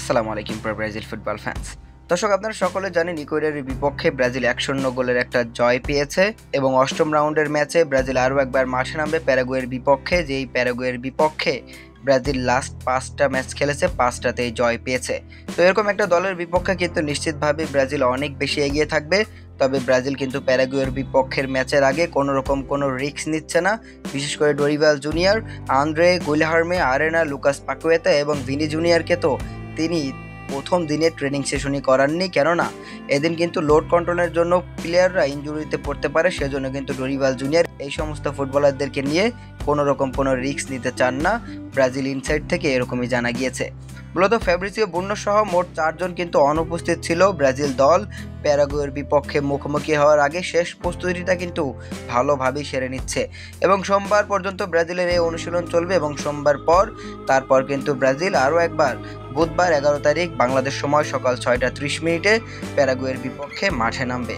আসসালামু আলাইকুম Brazil football fans. দর্শক, আপনারা সকলে জানেন ইকুয়েডরের বিপক্ষে ব্রাজিল 1-0 গোলের একটা জয় পেয়েছে এবং অষ্টম রাউন্ডের ম্যাচে ব্রাজিল আরও একবার মাঠে নামবে প্যারাগুয়ের বিপক্ষে, যেই প্যারাগুয়ের বিপক্ষে ব্রাজিল লাস্ট 5টা ম্যাচ খেলেছে, 5টাতেই জয় পেয়েছে। তো এরকম একটা দলের বিপক্ষে কিন্তু নিশ্চিতভাবে ব্রাজিল অনেক বেশি এগিয়ে থাকবে। তবে ব্রাজিল কিন্তু প্যারাগুয়ের বিপক্ষের ম্যাচের আগে কোনো রিস্ক নিচ্ছে না। বিশেষ করে Dorival Junior, Andre Guilherme Arana, Lucas Paqueta এবং ভিনি জুনিয়রকে তো তিনি প্রথম দিনে ট্রেনিং সেশনই করাননি, কেননা এদিন কিন্তু লোড কন্ট্রোলের জন্য প্লেয়াররা ইনজুরিতে পড়তে পারে। সেজন্য কিন্তু ডরিভাল জুনিয়র এই সমস্ত ফুটবলারদেরকে নিয়ে কোনো রিস্ক নিতে চান না। ব্রাজিল ইনসাইড থেকে এরকমই জানা গিয়েছে। মূলত ফ্যাব্রিসিও বুনো সহ মোট 4 জন কিন্তু অনুপস্থিত ছিল ব্রাজিল দল প্যারাগুয়ের বিপক্ষে মুখোমুখি হওয়ার আগে। শেষ প্রস্তুতিটা কিন্তু ভালোভাবেই সেরে নিচ্ছে এবং সোমবার পর্যন্ত ব্রাজিলের এই অনুশীলন চলবে এবং সোমবার তারপর কিন্তু ব্রাজিল আরও একবার বুধবার 11 তারিখ বাংলাদেশ সময় সকাল 6টা 30 মিনিটে প্যারাগুয়ের বিপক্ষে মাঠে নামবে।